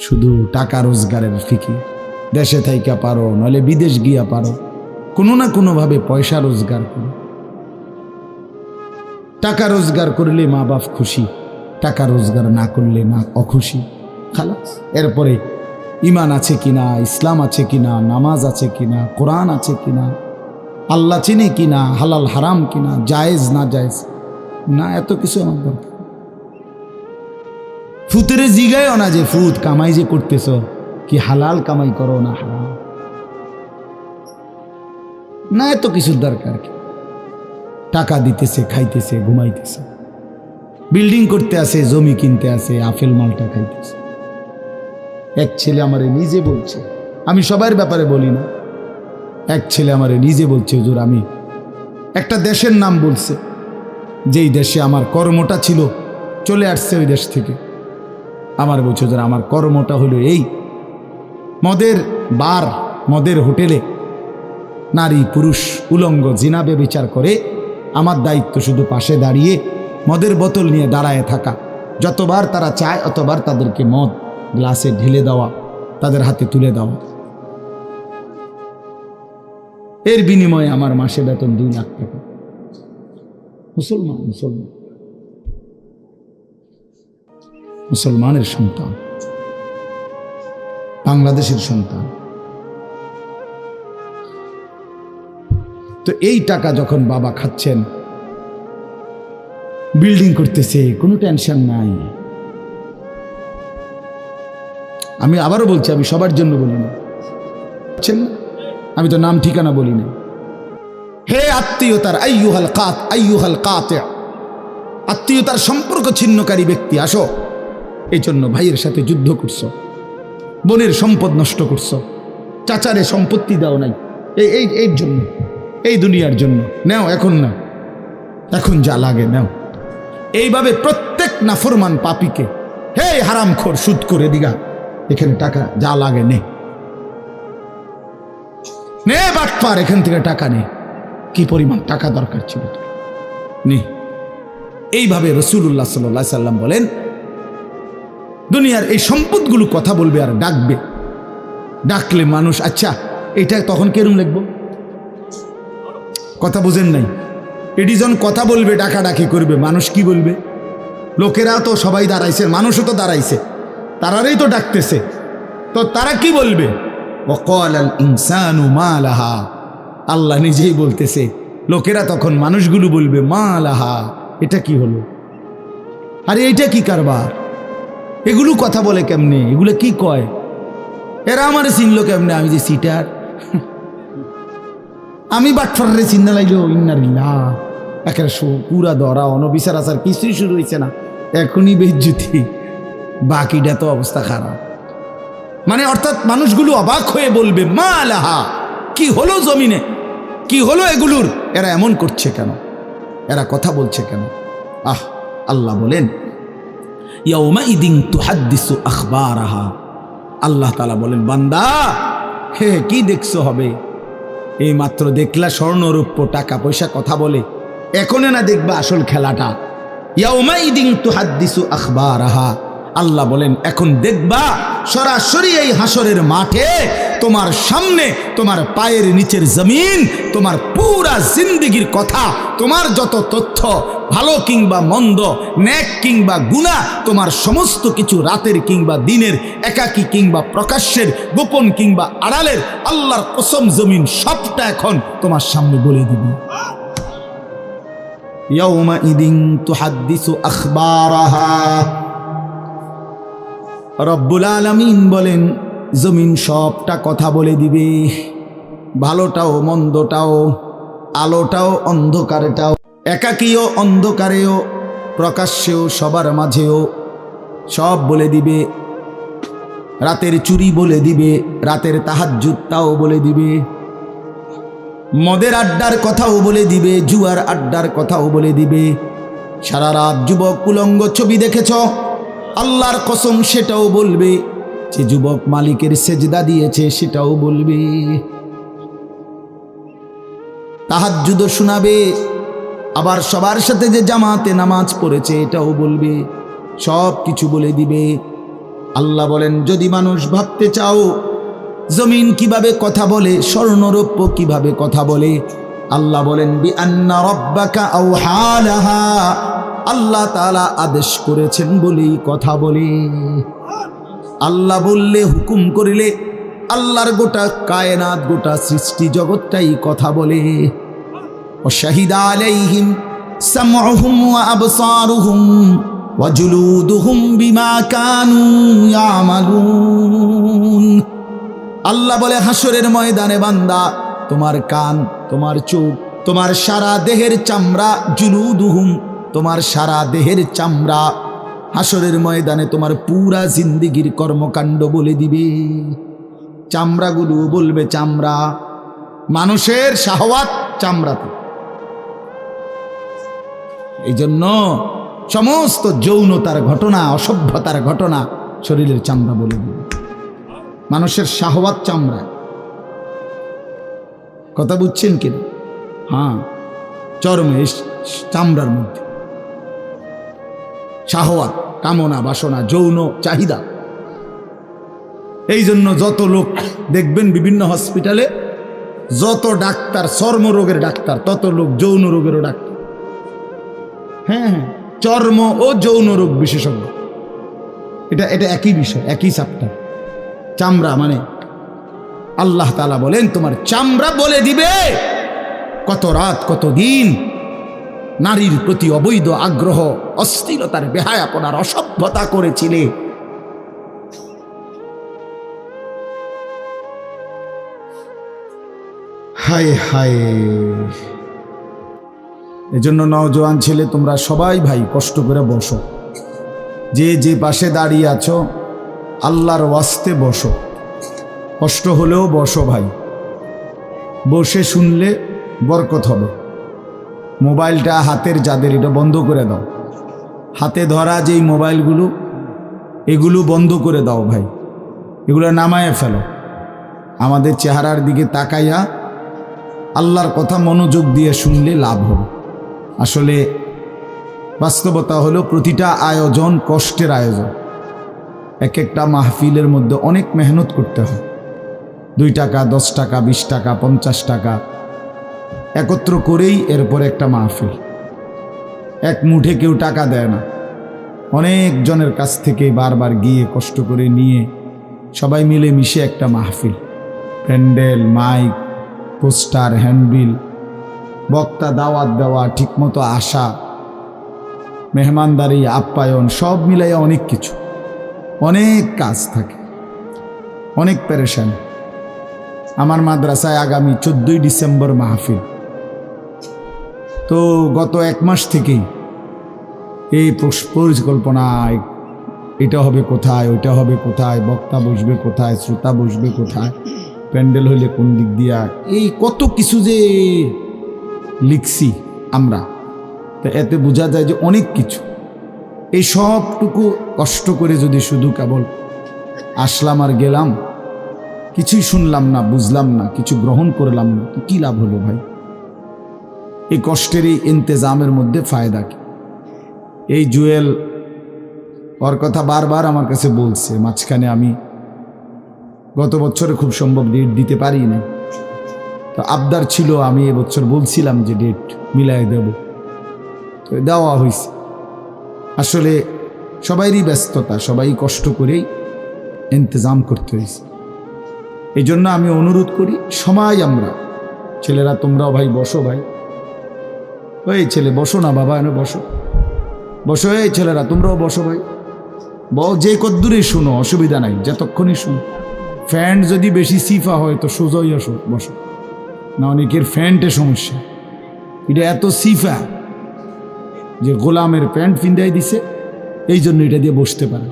শুধু টাকা রোজগারের ফিকির। দেশে থাইকা পারো, নইলে বিদেশ গিয়া পারো, কোনো না কোনোভাবে পয়সা রোজগার করো। টাকা রোজগার করলে মা বাপ খুশি, টাকা রোজগার না করলে না অখুশি। খালাস। এরপরে ইমান আছে কিনা, ইসলাম আছে কিনা, নামাজ আছে কিনা, কোরআন আছে কিনা, আল্লাহ চিনি কিনা, হালাল হারাম কিনা, জায়েজ না জায়েজ না, এত কিছু আমার দরকার। ফুতেরে জিগায়ও না যে ফুত কামাই যে করতেছ কি হালাল কামাই করো না হারাম, না এত কিছুর দরকার কি। টাকা দিতেছে, খাইতেছে, ঘুমাইতেছে, বিল্ডিং করতে আসে, জমি কিনতে আসে, আপেল মালটা খাইতেছে। এক ছেলে আমারে নিজে বলছে, আমি সবার ব্যাপারে বলি না, এক ছেলে আমারে নিজে বলছে, হুজুর আমি একটা দেশের নাম বলছে, যেই দেশে আমার কর্মটা ছিল, চলে আসছে ওই দেশ থেকে। আমার বলছে, হুজুর আমার কর্মটা হলো এই, মদের বার, মদের হোটেলে নারী পুরুষ উলঙ্গ জিনা ব্যভিচার করে, আমার দায়িত্ব শুধু পাশে দাঁড়িয়ে মদের বোতল নিয়ে দাঁড়ায় থাকা, যতবার তারা চায় অতবার তাদেরকে মদ গ্লাসে ঢেলে দেওয়া, তাদের হাতে তুলে দেওয়া। এর বিনিময়ে আমার মাসে বেতন 2 লাখ টাকা। মুসলমান, মুসলমান, মুসলমানের সন্তান, বাংলাদেশের সন্তান। তো এই টাকা যখন বাবা খাচ্ছেন, বিল্ডিং করতেছে, কোনো টেনশন নাই। আমি আবারও বলছি, আমি সবার জন্য বলি না, আমি তো নাম ঠিকানা বলি না। হে আত্মীয়তার আইয়ুহাল কাত, আত্মীয়তার সম্পর্ক ছিন্নকারী ব্যক্তি, আসো। এই জন্য ভাইয়ের সাথে যুদ্ধ করছো, বোনের সম্পদ নষ্ট করছো, চাচারে সম্পত্তি দাও নাই, এই জন্য, এই দুনিয়ার জন্য নাও, এখন না, এখন যা লাগে নাও। এইভাবে প্রত্যেক নাফরমান পাপীকে, হে হারামখোর সুদ করে দিগা, এখানে টাকা যা লাগে নে, নে বাটপার, এখান থেকে টাকা নে, কি পরিমাণ টাকা দরকার ছিল তোর, নে। এইভাবে রাসূলুল্লাহ সাল্লাল্লাহু আলাইহি সাল্লাম বলেন, দুনিয়ার এই সম্পদগুলো কথা বলবে আর ডাকবে, ডাকলে মানুষ, আচ্ছা এটা তখন কেরম লিখবো, কথা বুঝেন নাই, এটি যখন কথা বলবে, ডাকাডাকি করবে, মানুষ কি বলবে? লোকেরা তো সবাই দাঁড়াইছে, মানুষও তো দাঁড়াইছে, তারারই তো ডাকতেছে, তো তারা কি বলবে? ওয়াকালাল ইনসানু মা লাহা, আল্লাহ নিজেই বলতেছে, লোকেরা তখন মানুষগুলো বলবে মা লাহা, এটা কি হলো, আরে এটা কি কারবার, এগুলো কথা বলে কেমনে, এগুলো কি কয়, এরা আমার চিনলো কেমনে, আমি যে সিটার, আমি বাটফারে চিন্তা লাগলো, ইন্নারিল্লাহ, একেবারে পুরা ধরা, অনবিচার আচার কিছুই শুরু হয়েছে না, এখনই বেজ্জুতি, বাকিটা তো অবস্থা খারাপ। মানে অর্থাৎ মানুষগুলো অবাক হয়ে বলবে মা লাহা, কি হলো জমিনে, কি হলো এগুলোর, এরা এমন করছে কেন, এরা কথা বলছে কেন? আল্লাহ বলেন, ইয়াউমাইদিন তুহাদ্দিসু আখবারাহা, আল্লাহ তাআলা বলেন, বান্দা হে কি দেখছো হবে, এই মাত্র দেখলা স্বর্ণ রূপ্য টাকা পয়সা কথা বলে, এখনো না দেখবা আসল খেলাটা। ইয়াউমাইদিন তুহাদ্দিসু আখবারাহা, আল্লাহ বলেন এখন দেখবা সরাসরি এই হাসরের মাঠে তোমার সামনে, তোমার পায়ের নিচের জমিন, তোমার পুরা জিন্দেগির কথা, তোমার যত তথ্য, ভালো কিংবা মন্দ, নেক কিংবা গুনাহ, তোমার সমস্ত কিছু, রাতের কিংবা দিনের, একাকী কিংবা প্রকাশ্যের, গোপন কিংবা আড়ালের, আল্লাহর কসম জমিন সবটা এখন তোমার সামনে বলে দিবে। ইয়াউমাইদিন তুহাদ্দিসু আখবারাহা, রব্বুল আলামিন বলেন জমিন সবটা কথা বলে দিবে, ভালোটাও মন্দটাও, আলোটাও অন্ধকারটাও, একাকীও অন্ধকারেও, প্রকাশ্যেও সবার মাঝেও সব বলে দিবে। রাতের চুরি বলে দিবে, রাতের তাহাজ্জুদটাও বলে দিবে, মদের আড্ডার কথাও বলে দিবে, জুয়ার আড্ডার কথাও বলে দিবে। সারা রাত যুবক উলঙ্গ ছবি দেখেছ, আল্লাহর কসম সেটাও বলবে, যে যুবক মালিকের সেজদা দিয়েছে সেটাও বলবে, তাহাজ্জুদ শোনাবে, আবার সবার সাথে যে জামাতে নামাজ পড়েছে এটাও বলবে, সব কিছু বলে দিবে। আল্লাহ বলেন, যদি মানুষ ভাবতে চাও জমিন কিভাবে কথা বলে, স্বর্ণরৌপ্য কিভাবে কথা বলে, আল্লাহ বলেন বিআন্না রাব্বাকা আওহা লাহা, আল্লাহ তাআলা আদেশ করেছেন বলেই কথা বলে। আল্লাহ বললে, হুকুম করিলে আল্লাহর গোটা কায়নাত, গোটা সৃষ্টি জগৎটাই কথা বলে। ওয়াশাহিদা আলাইহিম সামউহুম ওয়া আবসারুহুম ওয়া জুলুদুহুম বিমা কানু ইয়ামালুন। আল্লাহ বলে, হাসরের ময়দানে বান্দা, তোমার কান, তোমার চোখ, তোমার সারা দেহের চামড়া, জুলুদুহুম, তোমার সারা দেহের চামড়া হাসরের ময়দানে তোমার পুরা জিন্দেগির কর্মকাণ্ড বলে দিবে। চামড়াগুলো বলবে, চামড়া, মানুষের শাহওয়াত চামড়াতে। এই জন্য সমস্ত যৌনতার ঘটনা, অসভ্যতার ঘটনা শরীরের চামড়া বলে দিবে। মানুষের শাহওয়াত চামড়া। কথা বুঝছেন কিনা? হ্যাঁ, চর্মে, চামড়ার মধ্যে শাহওয়াত, কামনা, বাসনা, যৌন চাহিদা। এই জন্য যত লোক দেখবেন বিভিন্ন হসপিটালে, যত ডাক্তার চর্মরোগের ডাক্তার, তত লোক যৌন রোগেরও ডাক্তার। হ্যাঁ হ্যাঁ, চর্ম ও যৌন রোগ বিশেষজ্ঞ। এটা একই বিষয়, একই চ্যাপ্টার। চামড়া মানে আল্লাহ তাআলা বলেন, তোমার চামড়া বলে দিবে কত রাত, কত দিন নারীর প্রতি অবৈধ আগ্রহ, অস্থিরতার, বেহায়াপনার, অসভ্যতা করেছিলে। হায় হায়। এজন্য নওজোয়ান ছেলে, তোমরা সবাই ভাই কষ্ট করে বসো। যে যে পাশে দাঁড়িয়ে আছো, আল্লাহর ওয়াস্তে বসো। কষ্ট হলেও বসো ভাই, বসে শুনলে বরকত হবে। মোবাইলটা হাতের যাদের, এটা বন্ধ করে দাও। হাতে ধরা যেই মোবাইলগুলো, এগুলো বন্ধ করে দাও ভাই, এগুলো নামায়ে ফেলো। আমাদের চেহারার দিকে তাকাইয়া আল্লাহর কথা মনোযোগ দিয়ে শুনলে লাভ হবে। আসলে বাস্তবতা হলো, প্রতিটা আয়োজন কষ্টের আয়োজন। এক একটা মাহফিলের মধ্যে অনেক মেহনত করতে হয়। 2 টাকা, 10 টাকা, 20 টাকা, 50 টাকা একত্র করেই এরপর একটা মাহফিল। এক মুঠে কেউ টাকা দেয় না, অনেক জনের কাছ থেকে বারবার গিয়ে কষ্ট করে নিয়ে সবাই মিলে মিশে একটা মাহফিল। প্যান্ডেল, মাইক, পোস্টার, হ্যান্ডবিল, বক্তা, দাওয়াত দেওয়া, ঠিকমতো আসা, মেহমানদারি, আপ্যায়ন, সব মিলাইয়া অনেক কিছু, অনেক কাজ থাকে, অনেক পেরেশান। আমার মাদ্রাসায় আগামী 14ই ডিসেম্বর মাহফিল। তো গত 1 মাস থেকেই এই পরিকল্পনা, এটা হবে কোথায়, ওইটা হবে কোথায়, বক্তা বসবে কোথায়, শ্রোতা বসবে কোথায়, প্যান্ডেল হইলে কোন দিক দিয়া, এই কত কিছু যে লিখছি আমরা। তো এতে বোঝা যায় যে অনেক কিছু। এই সবটুকু কষ্ট করে যদি শুধু কেবল আসলাম আর গেলাম, কিছুই শুনলাম না, বুঝলাম না, কিছু গ্রহণ করলাম না, তো কী লাভ হলো ভাই? এই কষ্টের এই ইন্তেজামের মধ্যে ফায়দা কি? এই জুয়েল, ওর কথা বারবার আমার কাছে বলছে। মাঝখানে আমি গত বছরে খুব সম্ভব ডেট দিতে পারি না, তো আবদার ছিল, আমি এবছর বলছিলাম যে ডেট মিলাই দেব, তো দেওয়া হয়েছে। আসলে সবাইরই ব্যস্ততা, সবাই কষ্ট করেই ইন্তজাম করতে হয়েছে। এই জন্য আমি অনুরোধ করি, সবাই আমরা, ছেলেরা তোমরাও ভাই বসো, ভাই ওই ছেলে বসো না বাবা, এনে বসো, বসো। এই ছেলেরা তোমরাও বসো ভাই, যে কদ্দুরেই শুনো, অসুবিধা নাই, যতক্ষণই শুনো। ফ্যান্ট যদি বেশি সিফা হয় তো সোজাই আসো, বসো না। অনেকের ফ্যান্টে সমস্যা, এটা এত সিফা যে গোলামের প্যান্ট ফিন্দাই দিছে, এই জন্য এটা দিয়ে বসতে পারে।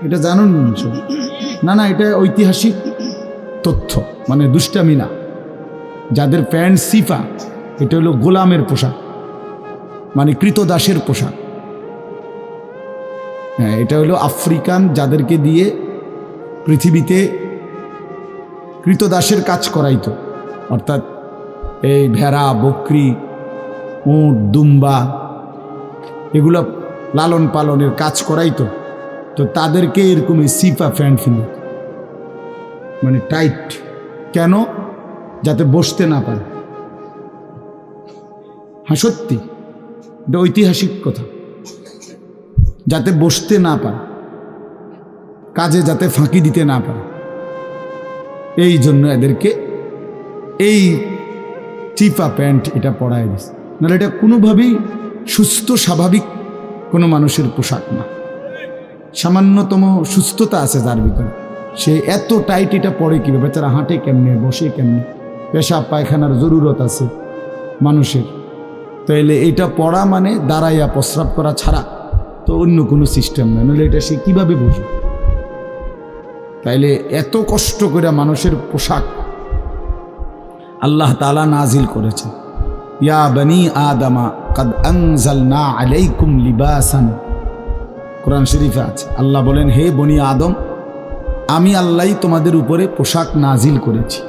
এটা জানুন না? না, এটা ঐতিহাসিক তথ্য, মানে দুষ্টামি না। যাদের প্যান্ট সিফা, এটা হলো গোলামের পোশাক, মানে কৃতদাসের পোশাক। হ্যাঁ, এটা হলো আফ্রিকান, যাদেরকে দিয়ে পৃথিবীতে কৃতদাসের কাজ করাইতো, অর্থাৎ এই ভেড়া, বকরি, উট, দুম্বা, এগুলো লালন পালনের কাজ করাইতো। তো তাদেরকে এরকম সিপা প্যান্ট ফিলে, মানে টাইট, কেন? যাতে বসতে না পারে। হ্যাঁ সত্যি, এটা ঐতিহাসিক কথা, যাতে বসতে না পারে, কাজে যাতে ফাঁকি দিতে না পারে, এই জন্য এদেরকে এই চিপা প্যান্ট এটা পরায় দিচ্ছে। নাহলে এটা কোনোভাবেই সুস্থ স্বাভাবিক কোনো মানুষের পোশাক না। সামান্যতম সুস্থতা আছে যার ভিতরে, সে এত টাইট এটা পরে কীভাবে? বেচারা হাঁটে কেমনে, বসে কেমনে, পেশাব পায়খানার জরুরত আছে মানুষের, তাইলে এটা পড়া মানে দাঁড়াইয়া প্রস্রাব করা ছাড়া তো অন্য কোনো সিস্টেম নেই, নাহলে এটা সে কীভাবে বুঝবে? তাইলে এত কষ্ট করে মানুষের পোশাক আল্লাহ তাআলা নাজিল করেছে। ইয়া বনি আদমা কাদ আনজালনা আলাইকুম লিবাসান, কোরআন শরীফে আছে। আল্লাহ বলেন, হে বনি আদম, আমি আল্লাহই তোমাদের উপরে পোশাক নাজিল করেছি।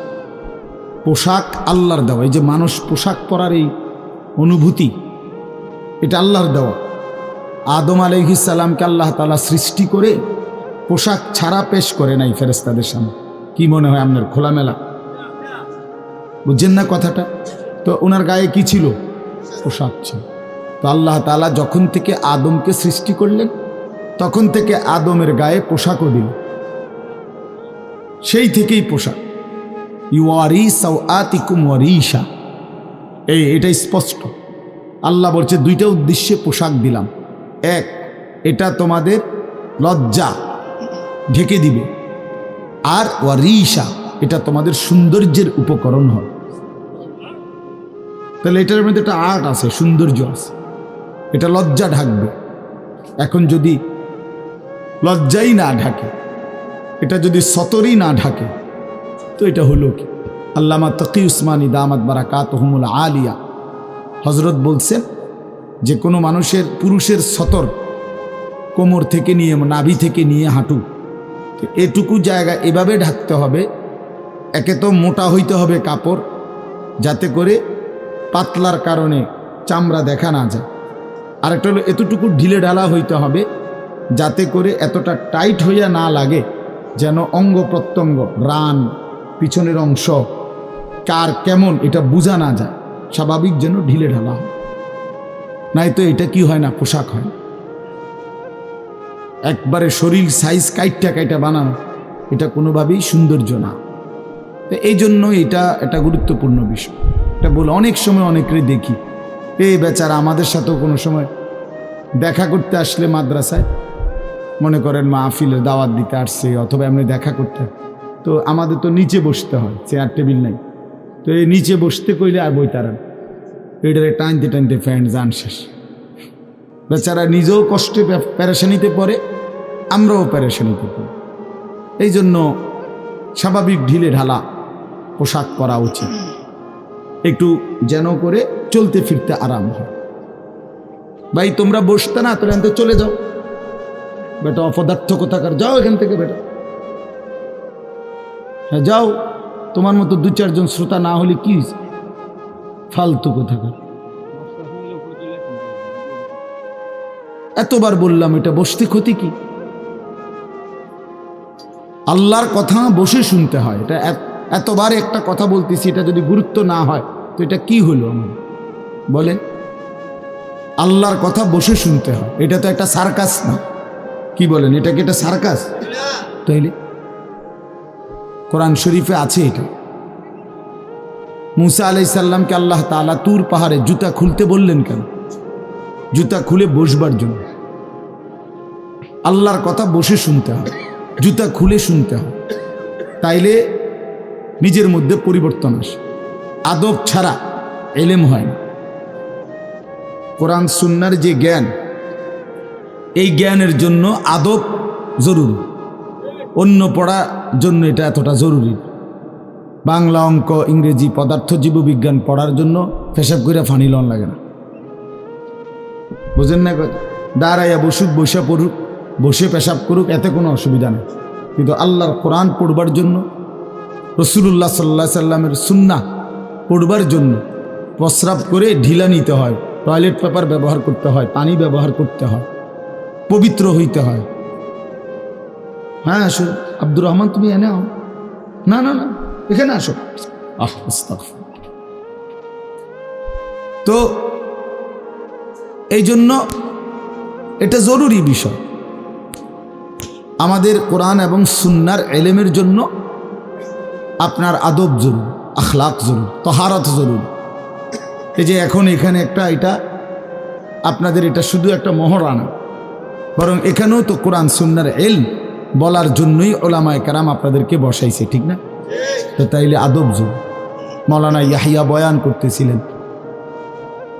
পোশাক আল্লাহর দেওয়া। এই যে মানুষ পোশাক পরার এই অনুভূতি, এটা আল্লাহর দেওয়া। আদম আলাইহিস সালামকে আল্লাহ তাআলা সৃষ্টি করে পোশাক ছাড়া পেশ করে নাই ফেরেশতাদের সামনে। কি মনে হয় আপনার? খোলামেলা, বুঝছেন না কথাটা? তো ওনার গায়ে কি ছিল? পোশাক ছিল। তো আল্লাহ তাআলা যখন থেকে আদমকে সৃষ্টি করলেন, তখন থেকে আদমের গায়ে পোশাকও দিল। সেই থেকেই পোশাক। ইউয়ারি সাওআতিকুম ওয়ারিশা, এটা স্পষ্ট। আল্লাহ বলছে দুইটা উদ্দেশ্যে পোশাক দিলাম। এক, এটা তোমাদের লজ্জা ঢেকে দিবে, আর ওয়ারিশা, এটা তোমাদের সৌন্দর্যের উপকরণ হবে। তাহলে এটার মধ্যে একটা আর্ট আছে, সৌন্দর্য আছে, এটা লজ্জা ঢাকবে। এখন যদি লজ্জাই না ঢাকে, এটা যদি সতরই না ঢাকে, তো এটা হলো কি? আল্লামা তকি উসমানী দামাত বারাকাতুহুমুল আলিয়া হজরত বলছেন যে কোনো মানুষের, পুরুষের সতর কোমর থেকে নিয়ে, নাভি থেকে নিয়ে হাঁটু, এটুকু জায়গা এভাবে ঢাকতে হবে। একে তো মোটা হইতে হবে কাপড়, যাতে করে পাতলার কারণে চামড়া দেখা না যায়। আরেকটা হলো এতটুকু ঢিলে ঢালা হইতে হবে, যাতে করে এতটা টাইট হইয়া না লাগে, যেন অঙ্গ প্রত্যঙ্গ, রান, পিছনের অংশ কার কেমন এটা বোঝা না যায়, স্বাভাবিক যেন ঢিলে ঢালা হয়। নাই তো এটা কি হয় না, পোশাক হয় না। একবারে শরীর সাইজ কাইটা কাইটা বানানো, এটা কোনোভাবেই সৌন্দর্য না। তো এই জন্য এটা একটা গুরুত্বপূর্ণ বিষয়। এটা বলে অনেক সময় অনেকেরই দেখি, এই বেচারা আমাদের সাথেও কোনো সময় দেখা করতে আসলে মাদ্রাসায়, মনে করেন মাহফিলের দাওয়াত দিতে আসছে অথবা এমনি দেখা করতে, তো আমাদের তো নিচে বসতে হয়, চেয়ার টেবিল নাই। তো এই নিচে বসতে কইলে আর বইতারান, এটারে টানতে টানতে ফ্যান যান শেষ। বেচারা নিজেও কষ্টে পেরেশানিতে পড়ে, আমরাও পেরেশানিতে পড়ি। এই জন্য স্বাভাবিক ঢিলে ঢালা পোশাক পরা উচিত, একটু যেন করে চলতে ফিরতে আরাম হয়। ভাই তোমরা বসতে না, তোরা এখান থেকে চলে যাও বেটা, অপদার্থ কোথাকার, যাও এখান থেকে বেটা, হ্যাঁ যাও। তোমার মতো দু চারজন শ্রোতা না হলে কি ফালতু কোথাকার। এতবার বললাম, এটা বসতে ক্ষতি কি? আল্লাহর কথা বসে শুনতে হয়। এটা এতবার একটা কথা বলতেছি, এটা যদি গুরুত্ব না হয় তো এটা কি হলো আমার বলেন? আল্লাহর কথা বসে শুনতে হয়, এটা তো একটা সার্কাস না। কি বলেন, এটা কি একটা সার্কাস? তাইলে কোরআন শরীফে আছে এটা। মুসা আলাইহিস সালামকে আল্লাহ তাআলা তুর পাহাড়ে জুতা খুলতে বললেন কেন? জুতা খুলে বসবার জন্য। আল্লাহর কথা বসে শুনতে হয়, জুতা খুলে শুনতে হয়, তাইলে নিজের মধ্যে পরিবর্তন আসে। আদব ছাড়া ইলম হয় না। কোরআন সুন্নাহর যে জ্ঞান, এই জ্ঞানের জন্য আদব জরুরি, অন্য পড়ার জন্য এটা এতটা জরুরি। বাংলা, অঙ্ক, ইংরেজি, পদার্থ, জীববিজ্ঞান পড়ার জন্য পেশাব করে ফানি লন লাগে না, বুঝেন না? দাঁড়াইয়া বসুক, বসে পড়ুক, বসে পেশাব করুক, এতে কোনো অসুবিধা নেই। কিন্তু আল্লাহর কোরআন পড়বার জন্য, রাসূলুল্লাহ সাল্লাল্লাহু আলাইহি সাল্লামের সুন্নাহ পড়বার জন্য প্রস্রাব করে ঢিলা নিতে হয়, টয়লেট পেপার ব্যবহার করতে হয়, পানি ব্যবহার করতে হয়, পবিত্র হইতে হয়। হ্যাঁ আসো, আব্দুর রহমান তুমি এনে আও। না না না, এখানে আসো। তো এই জন্য এটা জরুরি বিষয়। আমাদের কোরআন এবং সুন্নার এলেমের জন্য আপনার আদব জরুরি, আখলাক জরুরি, তহারত জরুরি। এই যে এখন এখানে একটা এটা আপনাদের এটা শুধু একটা মহড়া না, বরং এখানেও তো কোরআন সুন্নার এলম বলার জন্যই ওলামায়ে কেরাম আপনাদেরকে বসাইছে, ঠিক না? তো তাইলে আদব জরুরি। মৌলানা ইয়াহিয়া বয়ান করতেছিলেন,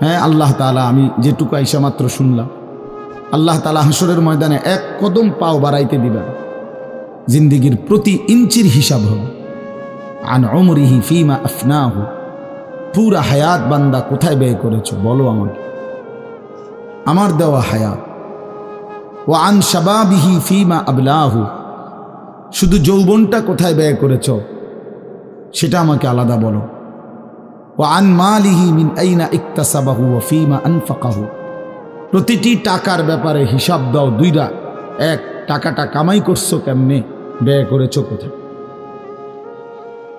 হ্যাঁ আল্লাহ তাআলা, আমি যেটুকু আইসা মাত্র শুনলাম, আল্লাহ তাআলা হাসরের ময়দানে এক কদম পাও বাড়াইতে দিবেন, জিন্দিগির প্রতি ইঞ্চির হিসাব হবে। আন উমরিহি ফিমা আফনাহু, পুরা হায়াত বান্দা কোথায় ব্যয় করেছো বলো আমাকে, আমার দেওয়া হায়াত। ও আন শাবাবিহি ফিমা আবলাহু, শুধু যৌবনটা কোথায় ব্যয় করেছো সেটা আমাকে আলাদা বলো। ও আন মালিহি মিন আইনা ইকতাসাবাহু ওয়া ফিমা আনফাকাহু, প্রতিটি টাকার ব্যাপারে হিসাব দাও দুইটা। এক, টাকাটা কামাই করছো কেমনে, ব্যয় করেছো কোথায়।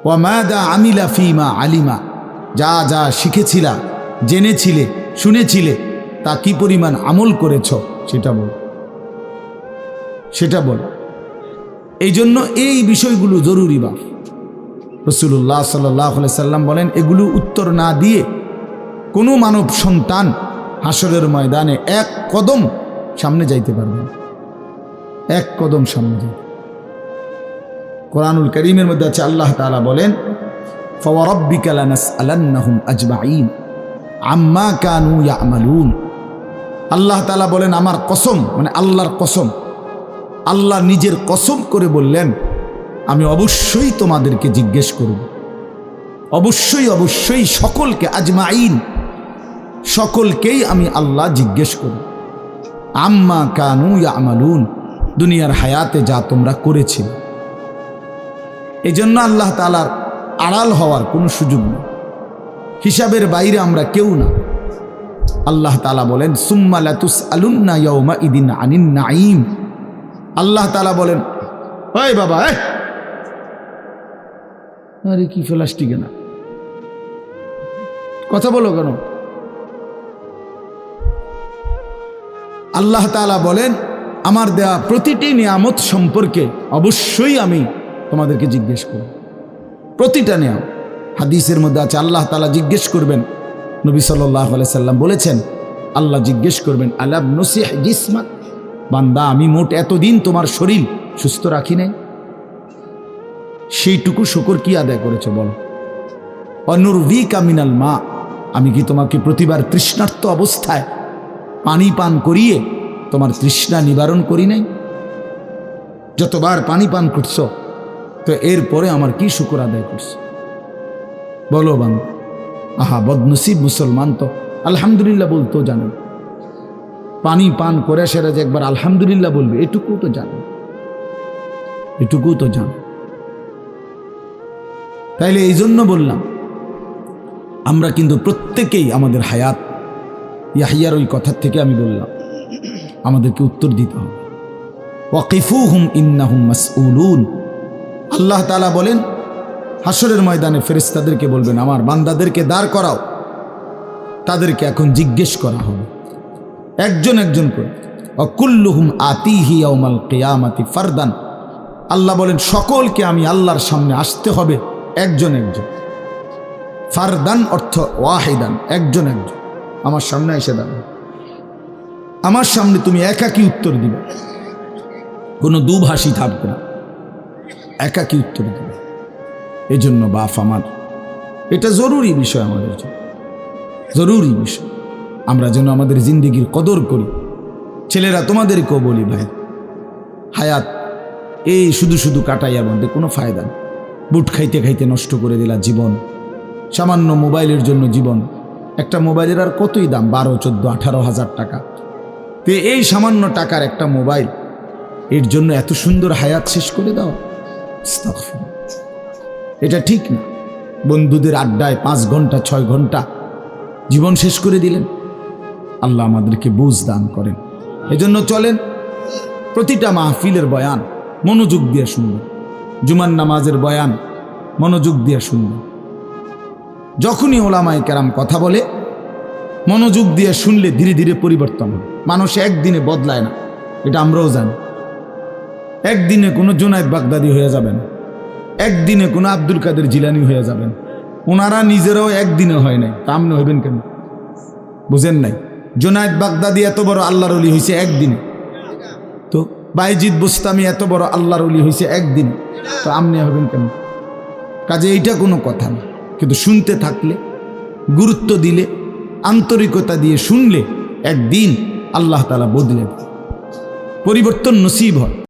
ওয়া মাদা আমিলা ফিমা আলিমা, যা যা শিখেছিলা, জেনেছিলে, শুনেছিলে, তা কি পরিমাণ আমল করেছো সেটা বল, সেটা বল। এই জন্য এই বিষয়গুলো জরুরি। বা রাসূলুল্লাহ সাল্লাল্লাহু আলাইহি সাল্লাম বলেন, এগুলো উত্তর না দিয়ে কোনো মানব সন্তান হাসরের ময়দানে এক কদম সামনে যাইতে পারবে না, এক কদম সামনে যাইতে। কোরআনুল কারীমের মধ্যে আছে, আল্লাহ তাআলা বলেন, ফাওয়ারাব্বিকা লানাসআলান্নাহুম আজমাইন আম্মা কানু ইয়ামালুন। আল্লাহ তাআলা বলেন, আমার কসম, মানে আল্লাহর কসম, আল্লাহ নিজের কসম করে বললেন, আমি অবশ্যই তোমাদেরকে জিজ্ঞেস করব, অবশ্যই অবশ্যই সকলকে, আজমাইন, সকলকেই আমি আল্লাহ জিজ্ঞেস করব, আম্মা কানু ইয়ামালুন, দুনিয়ার হায়াতে যা তোমরা করেছিলে। এই জন্য আল্লাহ তাআলার আড়াল হওয়ার কোনো সুযোগ নেই, হিসাবের বাইরে আমরা কেউ না। আল্লাহ তাআলা বলেন, সুম্মা লাতুসআলুন্না ইয়াউমা ইদিন আনিন নাঈম। আল্লাহ তাআলা বলেন, ওই বাবা, আরে কি প্লাস্টিকে না, কথা বলো কেন? আল্লাহ তাআলা বলেন, আমার দেয়া প্রতিটি নিয়ামত সম্পর্কে অবশ্যই আমি তোমাদেরকে জিজ্ঞেস করব, প্রতিটা নিয়ামত। হাদিসের মধ্যে আছে, আল্লাহ তাআলা জিজ্ঞেস করবেন, নবী সাল্লাল্লাহু আলাইহি সাল্লাম বলেছেন, আল্লাহ জিজ্ঞেস করবেন, আলাম নসিহ জিসমাক, বান্দা আমি মোট এতদিন তোমার শরীর সুস্থ রাখি নাই, সেইটুকু শুকর কি আদায় করেছো বলো। অনুরভিকা মিনাল মা, আমি কি তোমাকে প্রতিবার তৃষ্ণার্ত অবস্থায় পানি পান করিয়ে তোমার তৃষ্ণা নিবারণ করি নাই? যতবার পানি পান করছো, তো এরপরে আমার কি শুকর আদায় করছো বলো বান্দা। আহা বদনসিব মুসলমান তো আলহামদুলিল্লাহ বলতেও জানে, পানি পান করে সেরা যে একবার আলহামদুলিল্লাহ বলবে, এটুকু তো জানে, এটুকু তো জানে। তাইলে এই জন্য বললাম, আমরা কিন্তু প্রত্যেকেই আমাদের হায়াত, ইয়াহিয়ার ওই কথার থেকে আমি বললাম, আমাদেরকে উত্তর দিতে হবে। ওয়াকিফুহুম ইন্নাহুম মাসউলুন। আল্লাহ তাআলা বলেন, হাসরের ময়দানে ফেরেশতাদেরকে বলবেন, আমার বান্দাদেরকে দাঁড় করাও, তাদেরকে এখন জিজ্ঞেস করা হবে একজন একজন করে। ওয়াকুল্লুহুম আতিহি ইয়াউমাল কিয়ামাতি ফারদান। আল্লাহ বলেন, সকলকে আমি আল্লাহর সামনে আসতে হবে একজন একজন। ফারদান অর্থ ওয়াহিদান, একজন একজন আমার সামনে এসে দাঁড়াবে, আমার সামনে তুমি একাকী উত্তর দিবে, কোনো দুভাষী থাকবে না, একাকী উত্তর দিবে। এই জন্য বাপ আমার, এটা জরুরি বিষয়, আমাদের জন্য জরুরি বিষয়, আমরা যেন আমাদের জিন্দেগির কদর করি। ছেলেরা তোমাদেরকেও বলি, ভাই হায়াত এই শুধু শুধু কাটাইয়া বন্ধে কোনো ফায়দা নেই। বুট খাইতে খাইতে নষ্ট করে দিলা জীবন, সামান্য মোবাইলের জন্য জীবন। একটা মোবাইলের আর কতই দাম, 12, 14, 18 হাজার টাকা। তো এই সামান্য টাকার একটা মোবাইল, এর জন্য এত সুন্দর হায়াত শেষ করে দাও, এটা ঠিক না। বন্ধুদের আড্ডায় 5 ঘন্টা 6 ঘন্টা জীবন শেষ করে দিলেন। আল্লাহ আমাদেরকে বুঝ দান করেন। এজন্য চলেন, প্রতিটা মাহফিলের বয়ান মনোযোগ দিয়ে শুনবেন। জুমার নামাজের বয়ান মনোযোগ দিয়ে শুনবেন। যখনই ওলামায়ে কেরাম কথা বলে মনোযোগ দিয়ে শুনলে ধীরে ধীরে পরিবর্তন হয়। মানুষ একদিনে বদলায় না, এটা আমরাও জানি। একদিনে কোনো জুনায়েদ বাগদাদি হয়ে যাবেন, একদিনে কোনো আব্দুল কাদের জিলানি হয়ে যাবেন। ওনারা নিজেরাও একদিনে হয় নাই, তা আপনি হইবেন কেন? বুঝেন নাই? জুনায়েদ বাগদাদি এত বড় আল্লাহর ওলি হয়েছে একদিনে, তো বাইজিদ বুস্তামি এত বড় আল্লাহর ওলি হয়েছে একদিনে, তো আপনি হবেন কেন? কাজে এইটা কোনো কথা না। কিন্তু শুনতে থাকলে, গুরুত্ব দিলে, আন্তরিকতা দিয়ে শুনলে একদিন আল্লাহ তাআলা বদলে দেয়, পরিবর্তন নসিব হয়।